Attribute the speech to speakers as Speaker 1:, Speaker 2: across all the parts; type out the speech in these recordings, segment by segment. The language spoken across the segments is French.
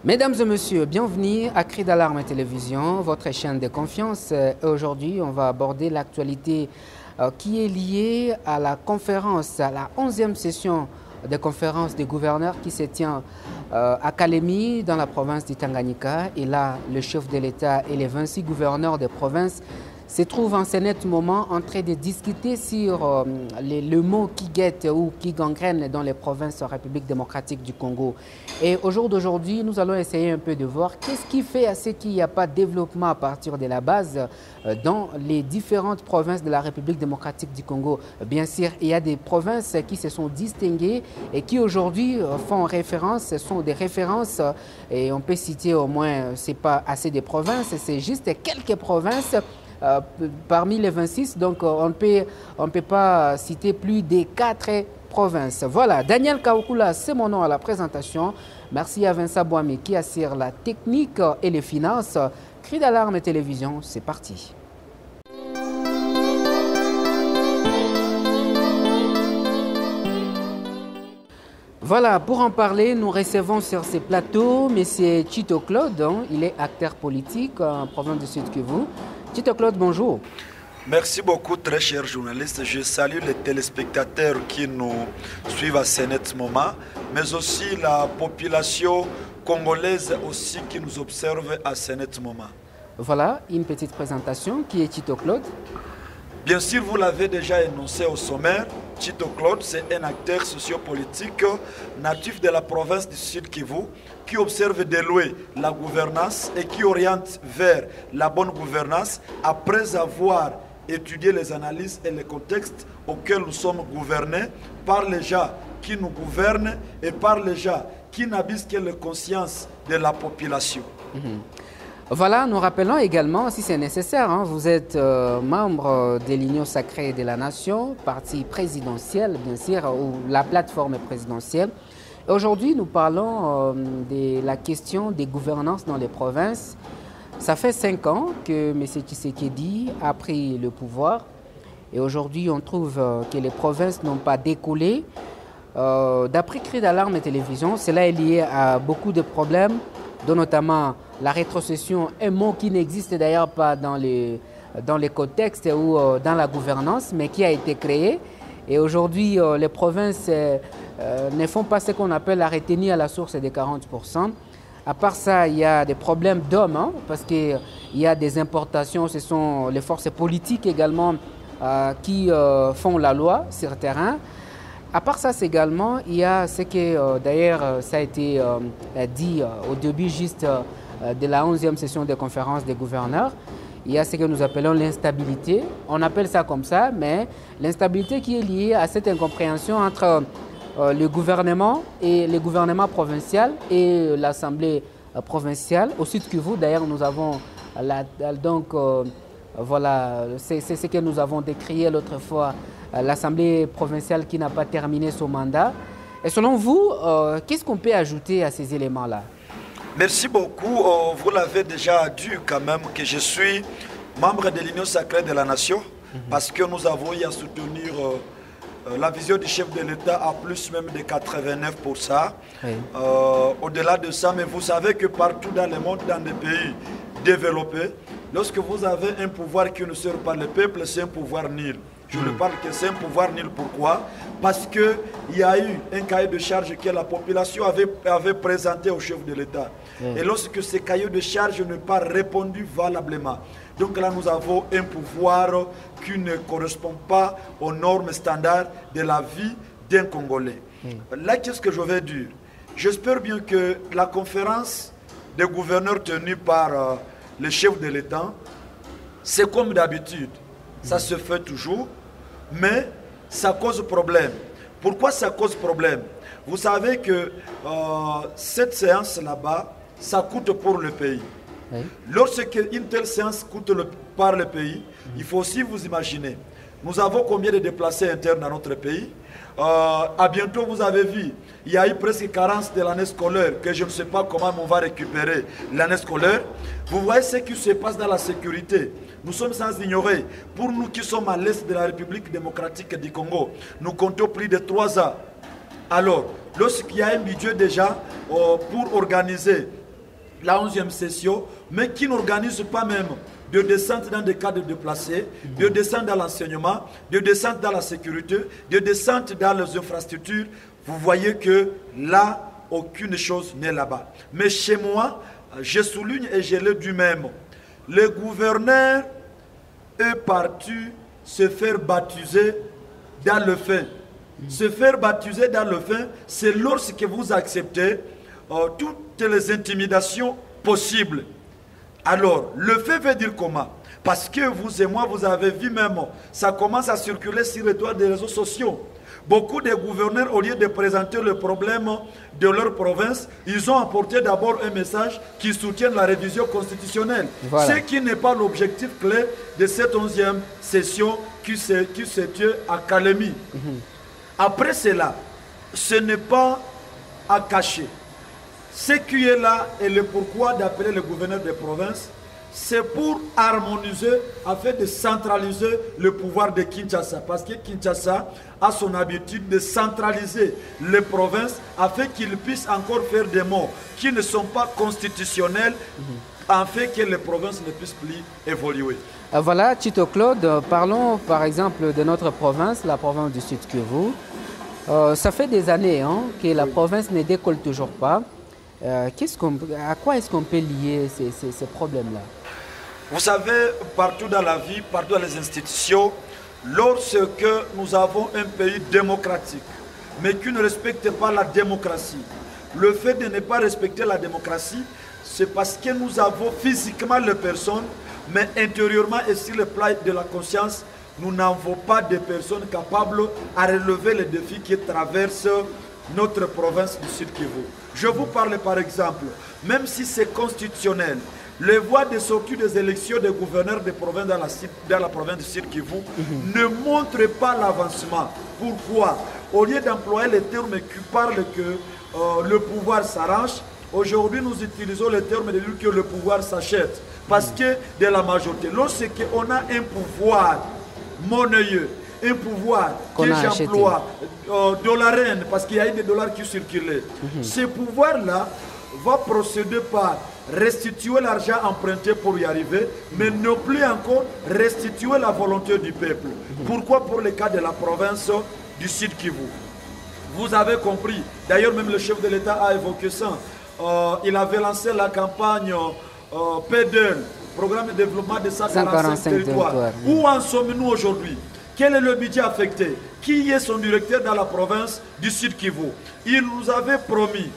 Speaker 1: Mesdames et messieurs, bienvenue à Cri d'Alarme Télévision, votre chaîne de confiance. Aujourd'hui, on va aborder l'actualité qui est liée à la conférence, à la 11e session de conférence des gouverneurs qui se tient à Kalemi, dans la province du Tanganyika. Et là, le chef de l'État et les 26 gouverneurs des provinces se trouvent en ce net moment en train de discuter sur le mot qui guette ou qui gangrène dans les provinces de la République démocratique du Congo. Et au jour d'aujourd'hui, nous allons essayer un peu de voir qu'est-ce qui fait à ce qu'il n'y a pas de développement à partir de la base dans les différentes provinces de la République démocratique du Congo. Bien sûr, il y a des provinces qui se sont distinguées et qui aujourd'hui font référence, ce sont des références et on peut citer au moins, ce n'est pas assez de provinces, c'est juste quelques provinces parmi les 26, donc on ne peut pas citer plus de 4 provinces. Voilà, Daniel Kaoukula, c'est mon nom à la présentation. Merci à Vincent Boami qui assure la technique et les finances. Cri d'Alarme Télévision, c'est parti. Voilà, pour en parler, nous recevons sur ce plateau M. Tito Claude, il est acteur politique en province du Sud Kivu. Tito Claude, bonjour.
Speaker 2: Merci beaucoup, très chers journalistes. Je salue les téléspectateurs qui nous suivent à ce net moment, mais aussi la population congolaise aussi qui nous observe à ce net moment.
Speaker 1: Voilà, une petite présentation. Qui est Tito Claude?
Speaker 2: Bien sûr, vous l'avez déjà énoncé au sommaire. Tito Claude, c'est un acteur sociopolitique natif de la province du Sud Kivu qui observe de loin la gouvernance et qui oriente vers la bonne gouvernance après avoir étudié les analyses et les contextes auxquels nous sommes gouvernés par les gens qui nous gouvernent et par les gens qui n'habitent que la conscience de la population.
Speaker 1: Voilà, nous rappelons également, si c'est nécessaire, vous êtes membre de l'Union sacrée de la Nation, parti présidentiel, bien sûr, ou la plateforme présidentielle. Aujourd'hui, nous parlons de la question des gouvernances dans les provinces. Ça fait 5 ans que M. Tshisekedi a pris le pouvoir et aujourd'hui, on trouve que les provinces n'ont pas décollé. D'après Cri d'Alarme et Télévision, cela est lié à beaucoup de problèmes, dont notamment la rétrocession, un mot qui n'existe d'ailleurs pas dans les contextes ou dans la gouvernance, mais qui a été créé. Et aujourd'hui, les provinces ne font pas ce qu'on appelle la retenue à la source des 40%. À part ça, il y a des problèmes d'hommes, parce qu'il y a des importations, ce sont les forces politiques également qui font la loi sur le terrain. À part ça, également, il y a ce que, d'ailleurs, ça a été dit au début juste de la 11e session de conférence des gouverneurs. Il y a ce que nous appelons l'instabilité. On appelle ça comme ça, mais l'instabilité qui est liée à cette incompréhension entre le gouvernement et le gouvernement provincial et l'Assemblée provinciale. Au Sud Kivu, d'ailleurs, nous avons voilà, c'est ce que nous avons décrié l'autre fois, l'Assemblée provinciale qui n'a pas terminé son mandat. Et selon vous, qu'est-ce qu'on peut ajouter à ces éléments-là?
Speaker 2: Merci beaucoup. Vous l'avez déjà dit quand même que je suis membre de l'Union sacrée de la Nation parce que nous avons eu à soutenir la vision du chef de l'État à plus même de 89%. Oui. Au-delà de ça, mais vous savez que partout dans le monde, dans des pays développés, lorsque vous avez un pouvoir qui ne sert pas le peuple, c'est un pouvoir nul. Je ne parle que c'est un pouvoir nul. Pourquoi? Parce qu'il y a eu un cahier de charge que la population avait présenté au chef de l'État. Et lorsque ce cahier de charge n'est pas répondu valablement, donc là nous avons un pouvoir qui ne correspond pas aux normes standards de la vie d'un Congolais. Là, qu'est-ce que je vais dire? J'espère bien que la conférence des gouverneurs tenue par le chef de l'État, c'est comme d'habitude. Ça se fait toujours, mais ça cause problème. Pourquoi ça cause problème? Vous savez que cette séance là-bas, ça coûte pour le pays. Oui. Lorsqu'une telle séance coûte par le pays, il faut aussi vous imaginer. Nous avons combien de déplacés internes dans notre pays? À bientôt, vous avez vu, il y a eu presque carence de l'année scolaire, que je ne sais pas comment on va récupérer l'année scolaire. Vous voyez ce qui se passe dans la sécurité. Nous sommes sans ignorer, pour nous qui sommes à l'est de la République démocratique du Congo, nous comptons plus de 3 ans. Alors, lorsqu'il y a un budget déjà pour organiser la 11e session, mais qui n'organise pas même de descente dans des cadres déplacés, de descente dans l'enseignement, de descente dans la sécurité, de descente dans les infrastructures. Vous voyez que là, aucune chose n'est là-bas. Mais chez moi, je souligne et je le dis même, le gouverneur est parti se faire baptiser dans le fin. Se faire baptiser dans le fin, c'est lorsque vous acceptez toutes les intimidations possibles. Alors, le fait veut dire comment? Parce que vous et moi, vous avez vu même, ça commence à circuler sur les toits des réseaux sociaux. Beaucoup de gouverneurs, au lieu de présenter le problème de leur province, ils ont apporté d'abord un message qui soutient la révision constitutionnelle. Voilà. Ce qui n'est pas l'objectif clé de cette 11e session qui se tient à Kalemi. Après cela, ce n'est pas à cacher. Ce qui est là et le pourquoi d'appeler le gouverneur des provinces, c'est pour harmoniser, afin de centraliser le pouvoir de Kinshasa. Parce que Kinshasa a son habitude de centraliser les provinces afin qu'ils puissent encore faire des mots qui ne sont pas constitutionnels, afin que les provinces ne puissent plus évoluer.
Speaker 1: Voilà, Tito Claude, parlons par exemple de notre province, la province du Sud Kivu. Ça fait des années que la province ne décolle toujours pas. À quoi est-ce qu'on peut lier ces problèmes-là?
Speaker 2: Vous savez, partout dans la vie, partout dans les institutions, lorsque nous avons un pays démocratique, mais qui ne respecte pas la démocratie, le fait de ne pas respecter la démocratie, c'est parce que nous avons physiquement les personnes, mais intérieurement et sur le plan de la conscience, nous n'avons pas de personnes capables à relever les défis qui traversent notre province du Sud Kivu. Je vous parle par exemple, même si c'est constitutionnel, les voies de sortie des élections des gouverneurs des provinces dans la province du Sud Kivu ne montrent pas l'avancement. Pourquoi? Au lieu d'employer les termes qui parlent que le pouvoir s'arrange, aujourd'hui nous utilisons les termes de dire que le pouvoir s'achète. Parce que de la majorité, lorsqu'on a un pouvoir monnayeux, un pouvoir que j'emploie, dollarène, parce qu'il y a eu des dollars qui circulaient, ce pouvoir-là va procéder par restituer l'argent emprunté pour y arriver, mais ne plus encore restituer la volonté du peuple. Pourquoi? Pour le cas de la province du Sud Kivu. Vous avez compris, d'ailleurs même le chef de l'État a évoqué ça. Il avait lancé la campagne PDL, Programme de développement de 145 territoires. Où en sommes-nous aujourd'hui? Quel est le budget affecté? Qui est son directeur dans la province du Sud Kivu? Il nous avait promis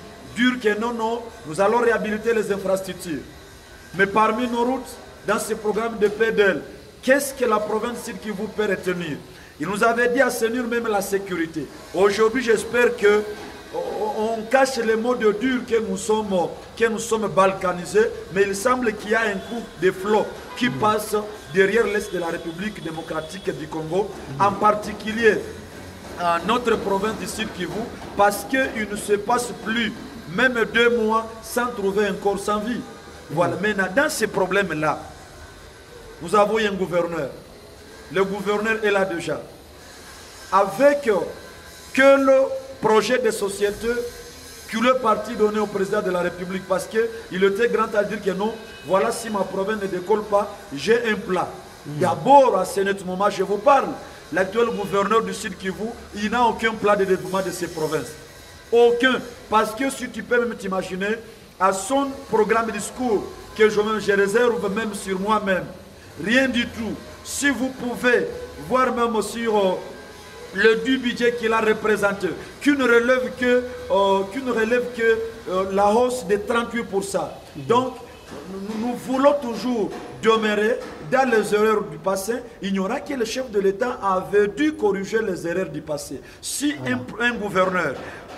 Speaker 2: que non, nous allons réhabiliter les infrastructures. Mais parmi nos routes, dans ce programme de PDL, qu'est-ce que la province Sud Kivu peut retenir? Il nous avait dit assainir même la sécurité. Aujourd'hui, j'espère que on cache les mots de dur que nous sommes balkanisés, mais il semble qu'il y a un coup de flot qui passe derrière l'Est de la République démocratique du Congo, en particulier notre province du Sud Kivu, parce qu'il ne se passe plus même 2 mois sans trouver un corps sans vie. Voilà. Maintenant, dans ces problèmes-là, nous avons un gouverneur. Le gouverneur est là déjà. Avec que le projet de société que le parti donné au président de la République, parce qu'il était grand à dire que non, voilà, si ma province ne décolle pas, j'ai un plan. D'abord, à ce moment, je vous parle, l'actuel gouverneur du Sud Kivu, il n'a aucun plan de développement de ces provinces. Aucun. Parce que si tu peux même t'imaginer, à son programme de discours que je réserve même sur moi-même, rien du tout. Si vous pouvez voir même sur le du budget qu'il a représenté, qui ne relève que la hausse de 38%. Donc, nous voulons toujours demeurer dans les erreurs du passé. Ignorant que le chef de l'État avait dû corriger les erreurs du passé. Si un gouverneur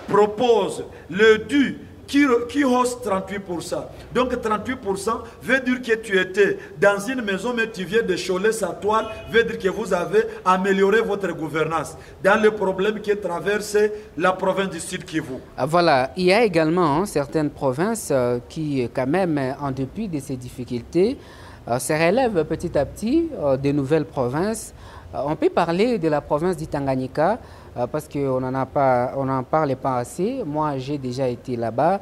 Speaker 2: propose le dû qui hausse 38%. Donc 38% veut dire que tu étais dans une maison mais tu viens de choler sa toile, veut dire que vous avez amélioré votre gouvernance dans le problème qui traverse la province du Sud Kivu.
Speaker 1: Voilà, il y a également certaines provinces qui quand même, en dépit de ces difficultés, se relèvent petit à petit de nouvelles provinces. On peut parler de la province du Tanganyika parce qu'on n'en parlait pas assez. Moi, j'ai déjà été là-bas.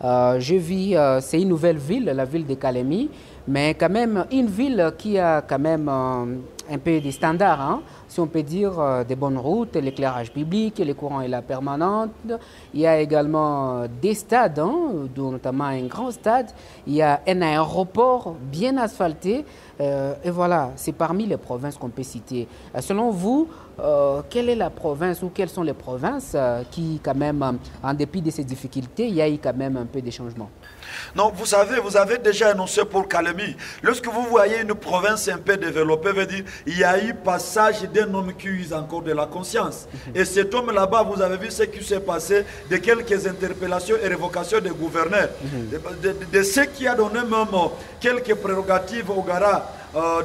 Speaker 1: Je vis, c'est une nouvelle ville, la ville de Kalemi, mais quand même une ville qui a quand même un peu des standards, hein, si on peut dire, des bonnes routes, l'éclairage public, les courants et la permanente. Il y a également des stades, hein, notamment un grand stade. Il y a un aéroport bien asphalté. Et voilà, c'est parmi les provinces qu'on peut citer. Selon vous, quelle est la province ou quelles sont les provinces qui, quand même, en dépit de ces difficultés, il y a eu quand même un peu des changements?
Speaker 2: Non, vous savez, vous avez déjà annoncé pour Kalemi. Lorsque vous voyez une province un peu développée, veut dire il y a eu passage d'un homme qui use encore de la conscience. Et cet homme là-bas, vous avez vu ce qui s'est passé, de quelques interpellations et révocations des gouverneurs, de ce qui a donné même quelques prérogatives au Gara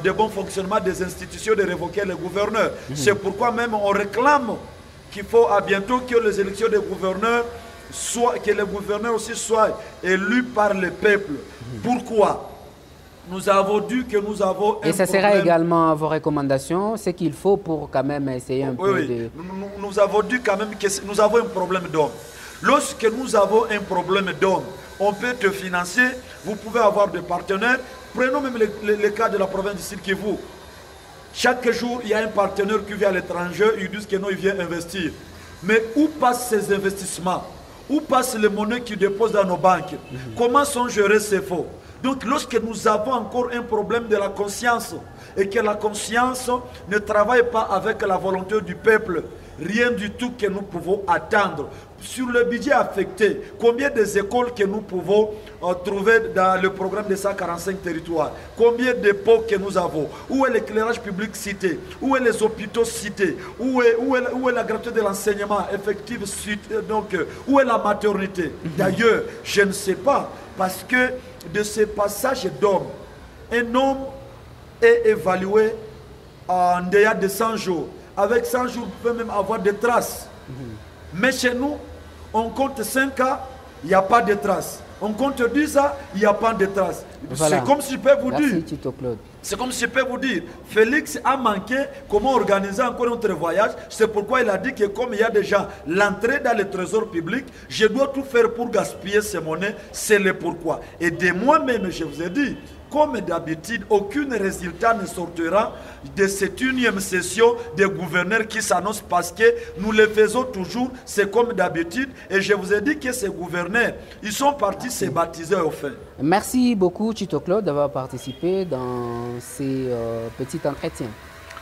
Speaker 2: de bon fonctionnement des institutions de révoquer les gouverneurs. C'est pourquoi même on réclame qu'il faut à bientôt que les élections des gouverneurs que les gouverneurs aussi soient élus par le peuple. Pourquoi? Nous avons dit que nous avons un
Speaker 1: Et ça
Speaker 2: problème.
Speaker 1: sera également vos recommandations, ce qu'il faut pour quand même essayer un peu de...
Speaker 2: Nous avons dit quand même que nous avons un problème d'homme. Lorsque nous avons un problème d'homme, on peut te financer, vous pouvez avoir des partenaires. Prenons même le cas de la province du Sud Kivu. Chaque jour, il y a un partenaire qui vient à l'étranger, ils disent que non, il vient investir. Mais où passent ces investissements? Où passent les monnaies qu'ils déposent dans nos banques? Comment sont gérés ces fonds? Donc lorsque nous avons encore un problème de la conscience et que la conscience ne travaille pas avec la volonté du peuple, rien du tout que nous pouvons attendre. Sur le budget affecté, combien des écoles que nous pouvons trouver dans le programme de 145 territoires? Combien de pots que nous avons? Où est l'éclairage public cité? Où est les hôpitaux cités? Où est la gratuité de l'enseignement effectif? Donc, où est la maternité? D'ailleurs, je ne sais pas, parce que de ce passage d'hommes, un homme est évalué en dehors de 100 jours. Avec 100 jours, vous pouvez même avoir des traces. Mais chez nous, on compte 5 ans, il n'y a pas de traces. On compte 10 ans, il n'y a pas de traces.
Speaker 1: Voilà.
Speaker 2: C'est comme si je peux vous
Speaker 1: Merci,
Speaker 2: dire.
Speaker 1: Tito Claude.
Speaker 2: C'est comme si je peux vous dire. Félix a manqué comment organiser encore notre voyage. C'est pourquoi il a dit que comme il y a déjà l'entrée dans le trésor public, je dois tout faire pour gaspiller ces monnaies. C'est le pourquoi. Et de moi-même, je vous ai dit, comme d'habitude, aucun résultat ne sortira de cette unième session des gouverneurs qui s'annonce parce que nous le faisons toujours, c'est comme d'habitude. Et je vous ai dit que ces gouverneurs, ils sont partis se baptiser au fait.
Speaker 1: Merci beaucoup, Tito Claude, d'avoir participé dans ces petits entretiens.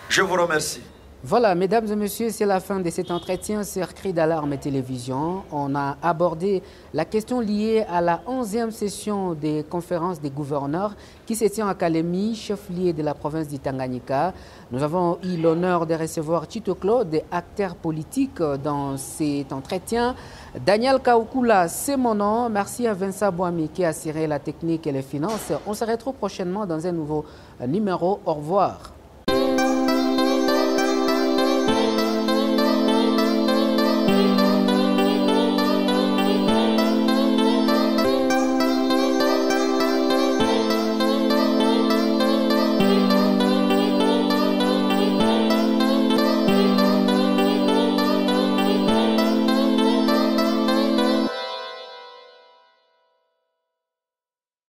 Speaker 2: Je vous remercie.
Speaker 1: Voilà, mesdames et messieurs, c'est la fin de cet entretien sur Cri d'Alarme et Télévision. On a abordé la question liée à la 11e session des conférences des gouverneurs qui se tient à Kalemi, chef-lieu de la province du Tanganyika. Nous avons eu l'honneur de recevoir Tito Claude, acteur politique dans cet entretien. Daniel Kaoukula, c'est mon nom. Merci à Vincent Boami qui a assuré la technique et les finances. On se retrouve prochainement dans un nouveau numéro. Au revoir.